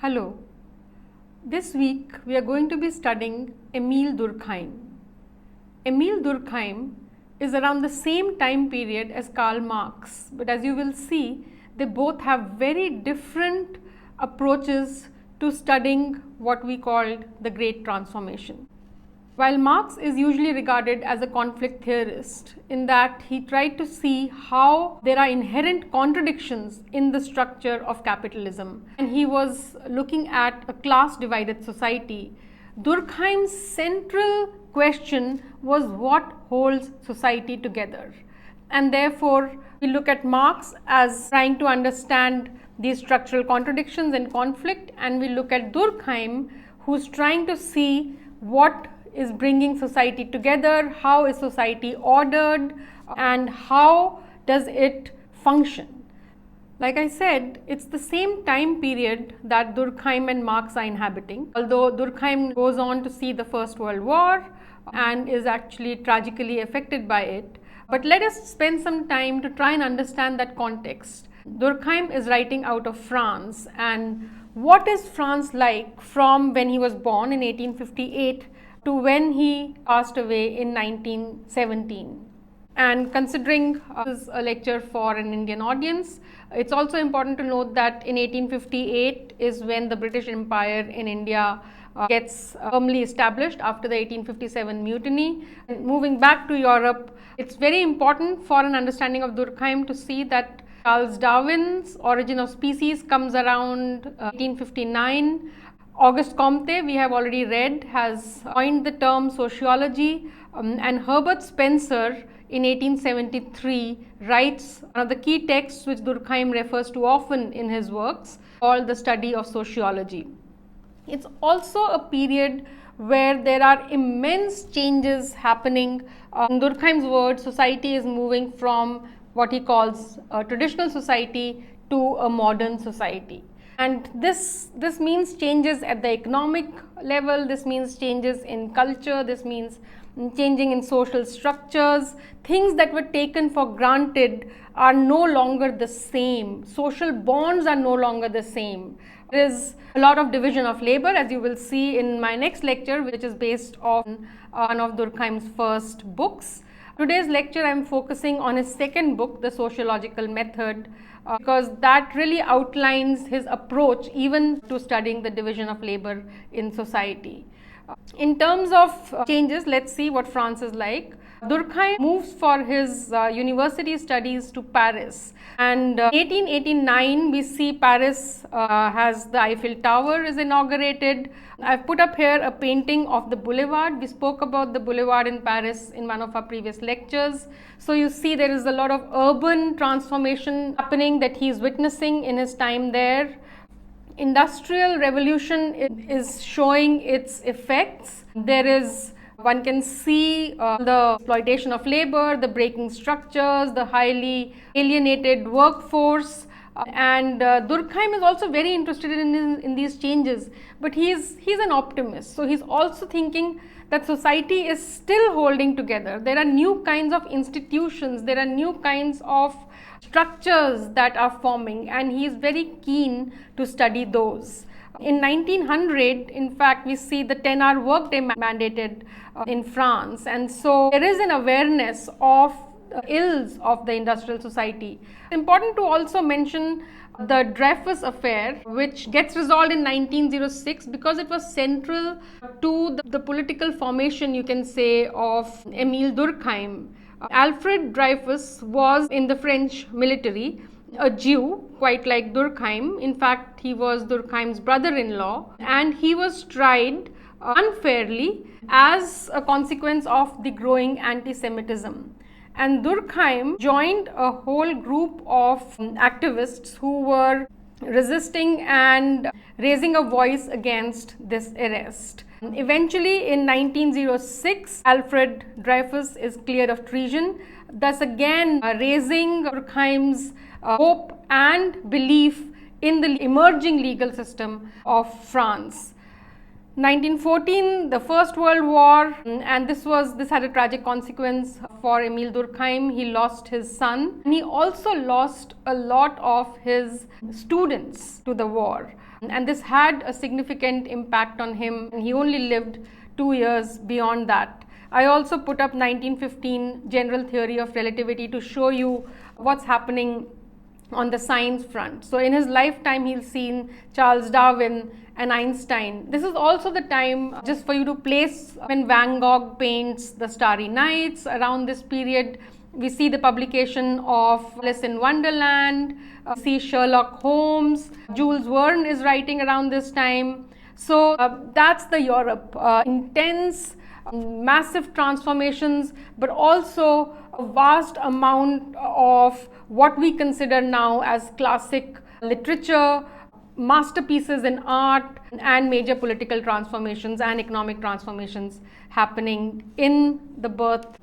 Hello. This week we are going to be studying Emile Durkheim. Emile Durkheim is around the same time period as Karl Marx, but as you will see, they both have very different approaches to studying what we called the Great Transformation. While Marx is usually regarded as a conflict theorist, in that he tried to see how there are inherent contradictions in the structure of capitalism, and he was looking at a class divided society, Durkheim's central question was what holds society together. And therefore, we look at Marx as trying to understand these structural contradictions and conflict, and we look at Durkheim, who's trying to see what is bringing society together, how is society ordered, and how does it function. Like I said, it's the same time period that Durkheim and Marx are inhabiting, although Durkheim goes on to see the First World War and is actually tragically affected by it. But let us spend some time to try and understand that context. Durkheim is writing out of France, and what is France like from when he was born in 1858 to when he passed away in 1917. And considering this is a lecture for an Indian audience, it's also important to note that in 1858 is when the British Empire in India gets firmly established after the 1857 mutiny. And moving back to Europe, it's very important for an understanding of Durkheim to see that Charles Darwin's Origin of Species comes around 1859. Auguste Comte, we have already read, has coined the term sociology, and Herbert Spencer in 1873 writes one of the key texts which Durkheim refers to often in his works, called The Study of Sociology. It's also a period where there are immense changes happening. In Durkheim's words, society is moving from what he calls a traditional society to a modern society. And this means changes at the economic level, this means changes in culture, this means changing in social structures. Things that were taken for granted are no longer the same. Social bonds are no longer the same. There is a lot of division of labor, as you will see in my next lecture, which is based on one of Durkheim's first books. Today's lecture I am focusing on his second book, The Sociological Method, because that really outlines his approach even to studying the division of labor in society. In terms of changes, let's see what France is like. Durkheim moves for his university studies to Paris, and in 1889 we see Paris has the Eiffel Tower is inaugurated. I've put up here a painting of the boulevard. We spoke about the boulevard in Paris in one of our previous lectures. So you see there is a lot of urban transformation happening that he is witnessing in his time there. Industrial revolution is showing its effects. One can see the exploitation of labor, the breaking structures, the highly alienated workforce, and Durkheim is also very interested in these changes, but he's an optimist. So he's also thinking that society is still holding together. There are new kinds of institutions, there are new kinds of structures that are forming, and he is very keen to study those. In 1900, in fact, we see the 10-hour workday mandated in France, and so there is an awareness of the ills of the industrial society. It's important to also mention the Dreyfus affair, which gets resolved in 1906 because it was central to the political formation, you can say, of Emile Durkheim. Alfred Dreyfus was in the French military, a Jew, quite like Durkheim. In fact, he was Durkheim's brother-in-law, and he was tried unfairly as a consequence of the growing anti-Semitism. And Durkheim joined a whole group of activists who were resisting and raising a voice against this arrest. Eventually, in 1906, Alfred Dreyfus is cleared of treason, thus again raising Durkheim's hope and belief in the emerging legal system of France. 1914, the First World War, and this had a tragic consequence for Emile Durkheim. He lost his son. He also lost a lot of his students to the war, and this had a significant impact on him. He only lived 2 years beyond that. I also put up 1915 General Theory of Relativity to show you what's happening on the science front. So in his lifetime, he's seen Charles Darwin and Einstein. This is also the time, just for you to place, when Van Gogh paints the Starry Nights. Around this period, we see the publication of Alice in Wonderland, see Sherlock Holmes. Jules Verne is writing around this time. So that's the Europe. Intense, massive transformations, but also a vast amount of what we consider now as classic literature, masterpieces in art, and major political transformations and economic transformations happening in the birth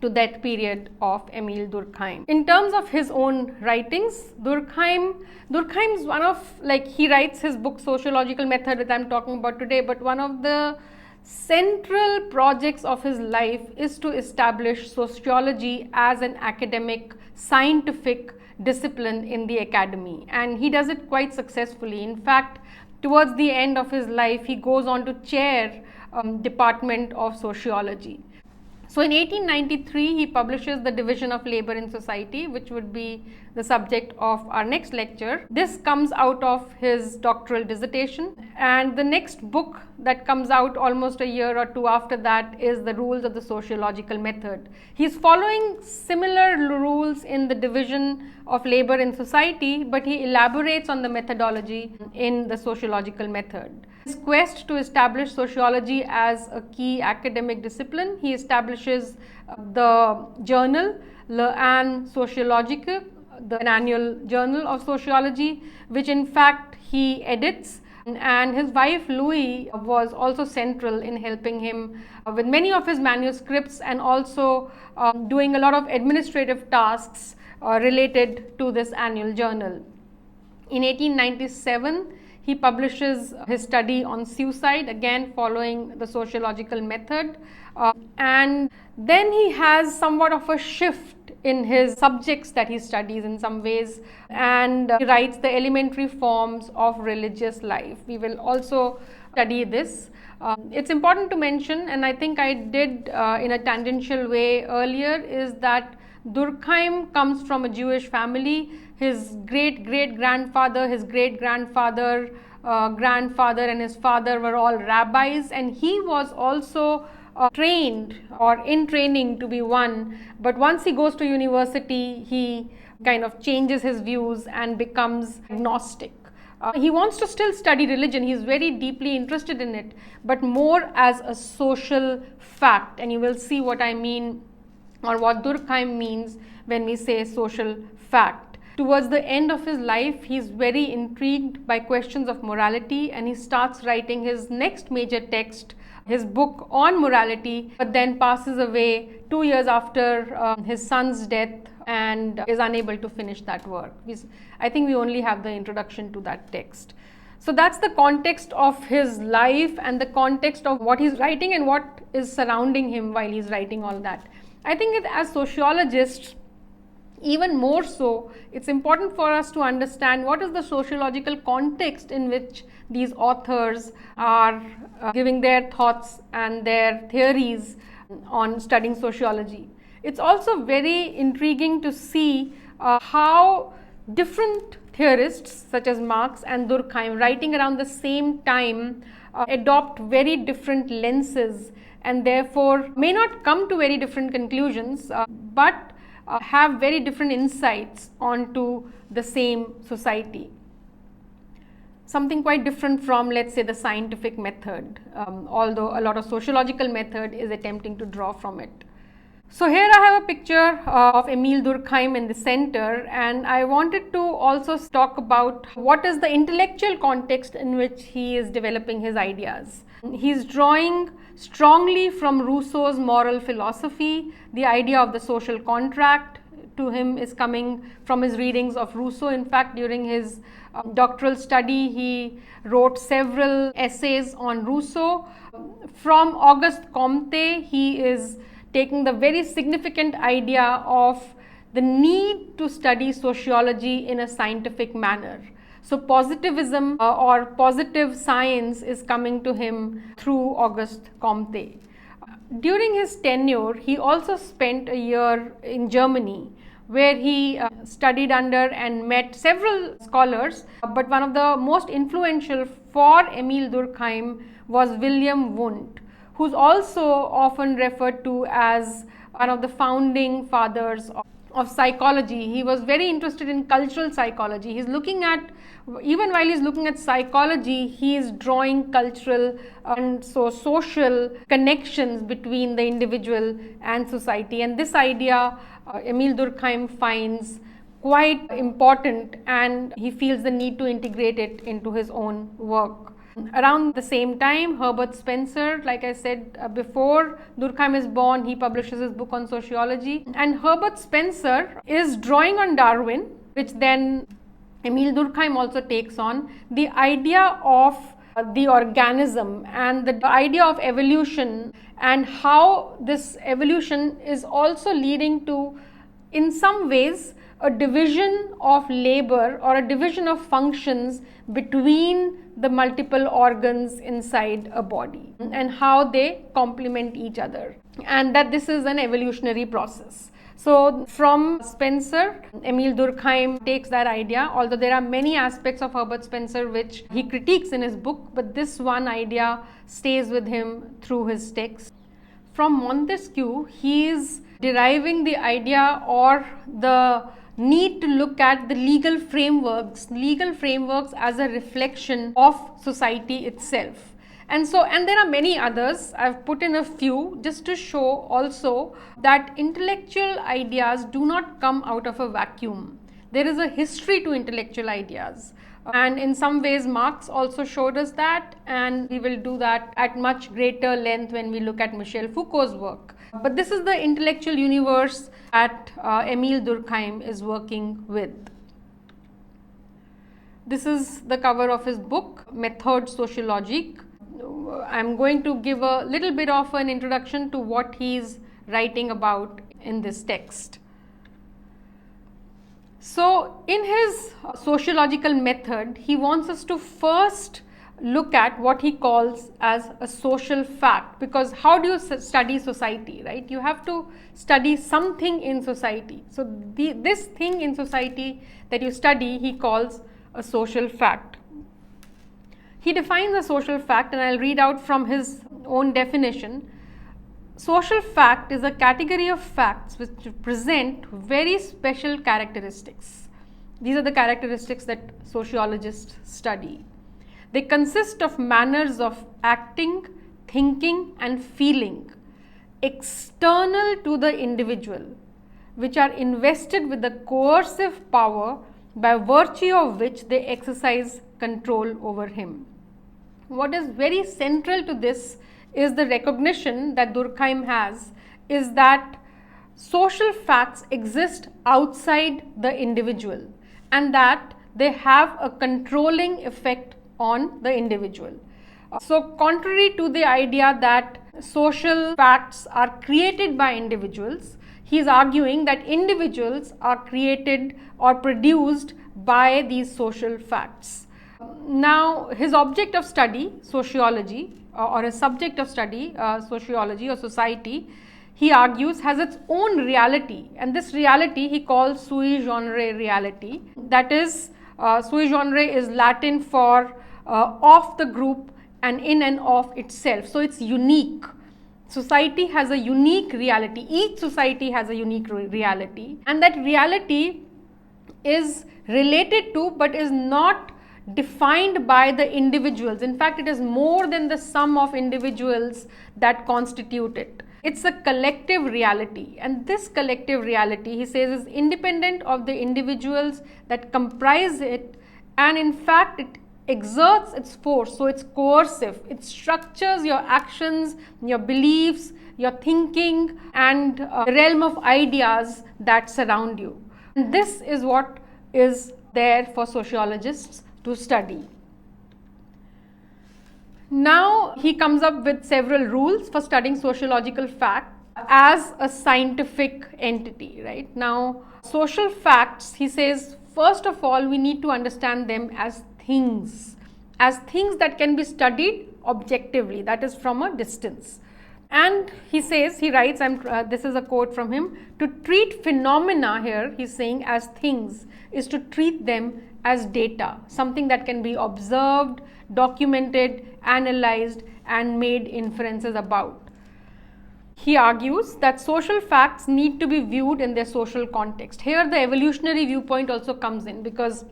to that period of Emile Durkheim. In terms of his own writings, Durkheim's one of, he writes his book Sociological Method, which I'm talking about today, but one of the central projects of his life is to establish sociology as an academic, scientific discipline in the academy, and he does it quite successfully. In fact, towards the end of his life, he goes on to chair Department of Sociology. So in 1893, he publishes The Division of Labor in Society, which would be the subject of our next lecture. This comes out of his doctoral dissertation, and the next book that comes out almost a year or two after that is The Rules of the Sociological Method. He's following similar rules in The Division of Labor in Society, but he elaborates on the methodology in The Sociological Method. His quest to establish sociology as a key academic discipline, he establishes the journal L'Année Sociologique, the annual journal of sociology, which in fact he edits, and his wife Louise was also central in helping him with many of his manuscripts, and also doing a lot of administrative tasks related to this annual journal. In 1897, he publishes his study on suicide, again following the sociological method, and then he has somewhat of a shift in his subjects that he studies in some ways, and he writes the elementary forms of religious life. We will also study this. It's important to mention, and I think I did in a tangential way earlier, is that Durkheim comes from a Jewish family. His great-great-grandfather, his great-grandfather, grandfather and his father were all rabbis, and he was also trained or in training to be one, but once he goes to university, he kind of changes his views and becomes agnostic. He wants to still study religion, he's very deeply interested in it, but more as a social fact, and you will see what I mean, or what Durkheim means when we say social fact. Towards the end of his life, he's very intrigued by questions of morality, and he starts writing his next major text, his book on morality, but then passes away 2 years after his son's death and is unable to finish that work. I think we only have the introduction to that text. So that's the context of his life and the context of what he's writing and what is surrounding him while he's writing all that. I think as sociologists, even more so, it's important for us to understand what is the sociological context in which these authors are giving their thoughts and their theories on studying sociology. It's also very intriguing to see how different theorists such as Marx and Durkheim, writing around the same time, adopt very different lenses and therefore may not come to very different conclusions, but have very different insights onto the same society. Something quite different from, let's say, the scientific method, although a lot of sociological method is attempting to draw from it. So here I have a picture of Emile Durkheim in the center, and I wanted to also talk about what is the intellectual context in which he is developing his ideas. He's drawing strongly from Rousseau's moral philosophy, the idea of the social contract, to him is coming from his readings of Rousseau. In fact, during his doctoral study, he wrote several essays on Rousseau. From Auguste Comte, he is taking the very significant idea of the need to study sociology in a scientific manner. So positivism or positive science is coming to him through Auguste Comte. During his tenure, he also spent a year in Germany, where he studied under and met several scholars, but one of the most influential for Emile Durkheim was William Wundt, who's also often referred to as one of the founding fathers of psychology. He was very interested in cultural psychology. He's looking at, even while he's looking at psychology, he is drawing cultural and social connections between the individual and society. And this idea Emile Durkheim finds quite important, and he feels the need to integrate it into his own work. Around the same time, Herbert Spencer, like I said before, Durkheim is born, he publishes his book on sociology, and Herbert Spencer is drawing on Darwin, which then Emile Durkheim also takes on, the idea of the organism and the idea of evolution, and how this evolution is also leading to, in some ways, a division of labor or a division of functions between the multiple organs inside a body, and how they complement each other, and that this is an evolutionary process. So from Spencer, Emile Durkheim takes that idea, although there are many aspects of Herbert Spencer which he critiques in his book, but this one idea stays with him through his text. From Montesquieu, he is deriving the idea or the need to look at the legal frameworks as a reflection of society itself. And there are many others. I've put in a few just to show also that intellectual ideas do not come out of a vacuum. There is a history to intellectual ideas. And in some ways, Marx also showed us that, and we will do that at much greater length when we look at Michel Foucault's work. But this is the intellectual universe that Emile Durkheim is working with. This is the cover of his book, Méthode sociologique. I'm going to give a little bit of an introduction to what he's writing about in this text. So, in his sociological method, he wants us to first look at what he calls as a social fact, because how do you study society, right? You have to study something in society. So, this thing in society that you study, he calls a social fact. He defines a social fact, and I'll read out from his own definition. Social fact is a category of facts which present very special characteristics. These are the characteristics that sociologists study. They consist of manners of acting, thinking, and feeling external to the individual, which are invested with the coercive power by virtue of which they exercise control over him. What is very central to this is the recognition that Durkheim has, is that social facts exist outside the individual, and that they have a controlling effect on the individual. So contrary to the idea that social facts are created by individuals, he is arguing that individuals are created or produced by these social facts. Now, his object of study, sociology, or a subject of study, sociology or society, he argues has its own reality, and this reality he calls sui generis reality. That is, sui generis is Latin for of the group and in and of itself. So it's unique. Society has a unique reality. Each society has a unique reality, and that reality is related to but is not defined by the individuals. In fact, it is more than the sum of individuals that constitute it. It's a collective reality, and this collective reality, he says, is independent of the individuals that comprise it, and in fact it exerts its force, so it's coercive. It structures your actions, your beliefs, your thinking, and the realm of ideas that surround you. And this is what is there for sociologists to study. Now he comes up with several rules for studying sociological fact as a scientific entity, right? Now, social facts, he says, first of all, we need to understand them as things that can be studied objectively, that is from a distance. And he says, he writes, this is a quote from him, to treat phenomena here, he's saying, as things is to treat them as data, something that can be observed, documented, analyzed, and made inferences about. He argues that social facts need to be viewed in their social context. Here the evolutionary viewpoint also comes in, because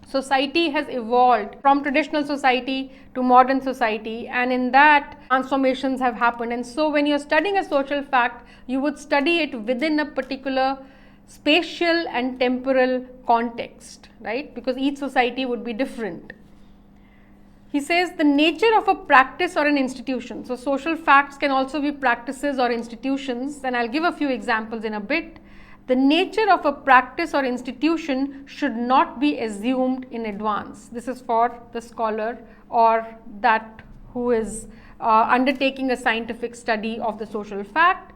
society has evolved from traditional society to modern society, and in that transformations have happened. And so when you're studying a social fact, you would study it within a particular spatial and temporal context, right? Because each society would be different. He says the nature of a practice or an institution. So social facts can also be practices or institutions, and I'll give a few examples in a bit. The nature of a practice or institution should not be assumed in advance. This is for the scholar or that who is undertaking a scientific study of the social fact,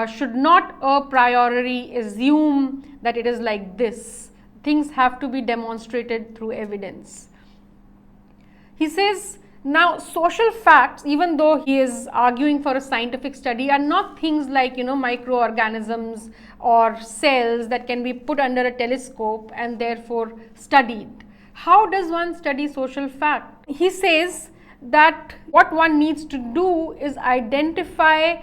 should not a priori assume that it is like this. Things have to be demonstrated through evidence. He says, now social facts, even though he is arguing for a scientific study, are not things like, microorganisms or cells that can be put under a telescope and therefore studied. How does one study social fact? He says that what one needs to do is identify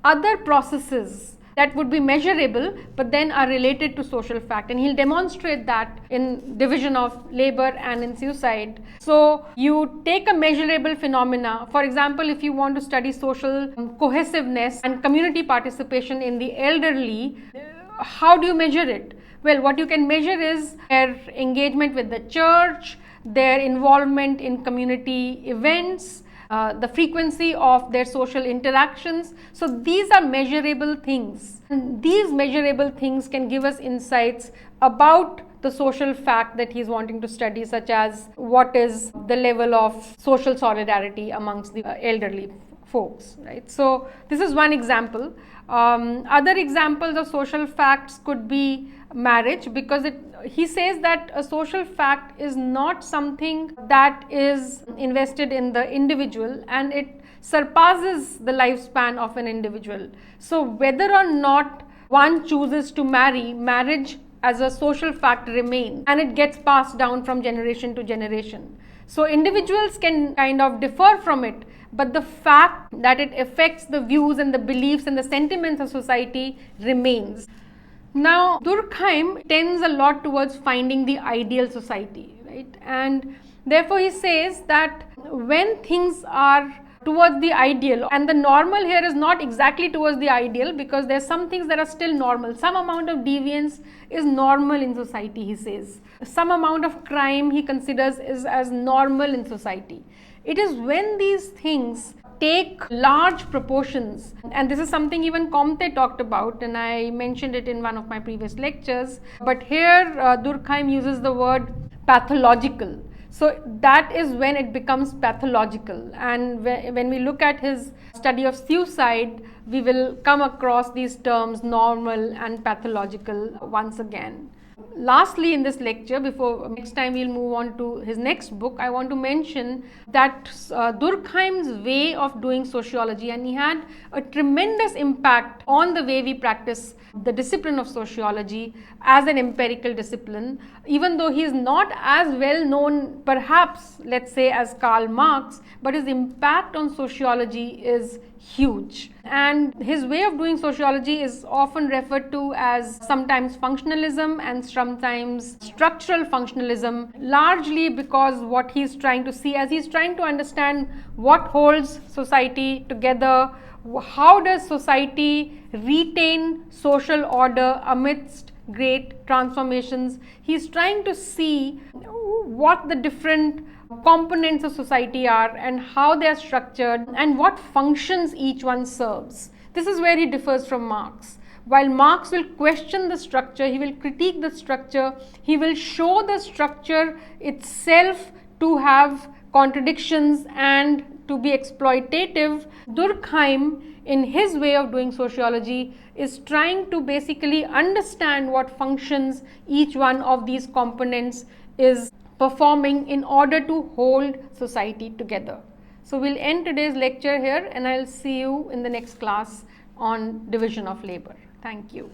other processes that would be measurable but then are related to social fact, and he'll demonstrate that in division of labor and in suicide. So you take a measurable phenomena. For example, if you want to study social cohesiveness and community participation in the elderly, how do you measure it? Well, what you can measure is their engagement with the church, their involvement in community events, the frequency of their social interactions. So these are measurable things, and these measurable things can give us insights about the social fact that he's wanting to study, such as what is the level of social solidarity amongst the elderly folks, right? So this is one example. Other examples of social facts could be marriage, because he says that a social fact is not something that is invested in the individual, and it surpasses the lifespan of an individual. So whether or not one chooses to marry, marriage as a social fact remains, and it gets passed down from generation to generation. So individuals can kind of differ from it, but the fact that it affects the views and the beliefs and the sentiments of society remains. Now, Durkheim tends a lot towards finding the ideal society, right? And therefore he says that when things are towards the ideal, and the normal here is not exactly towards the ideal, because there are some things that are still normal. Some amount of deviance is normal in society, he says. Some amount of crime he considers is as normal in society. It is when these things take large proportions, and this is something even Comte talked about, and I mentioned it in one of my previous lectures, but here Durkheim uses the word pathological. So that is when it becomes pathological, and when we look at his study of suicide, we will come across these terms normal and pathological once again. Lastly, in this lecture, before next time we'll move on to his next book, I want to mention that Durkheim's way of doing sociology, and he had a tremendous impact on the way we practice the discipline of sociology as an empirical discipline, even though he is not as well known, perhaps, let's say, as Karl Marx, but his impact on sociology is huge. And his way of doing sociology is often referred to as sometimes functionalism and sometimes structural functionalism, largely because what he's trying to see, as he's trying to understand what holds society together, how does society retain social order amidst great transformations. He's trying to see what the different components of society are and how they are structured and what functions each one serves. This is where he differs from Marx. While Marx will question the structure, he will critique the structure, he will show the structure itself to have contradictions and to be exploitative. Durkheim, in his way of doing sociology, is trying to basically understand what functions each one of these components is performing in order to hold society together. So we'll end today's lecture here, and I'll see you in the next class on division of labor. Thank you.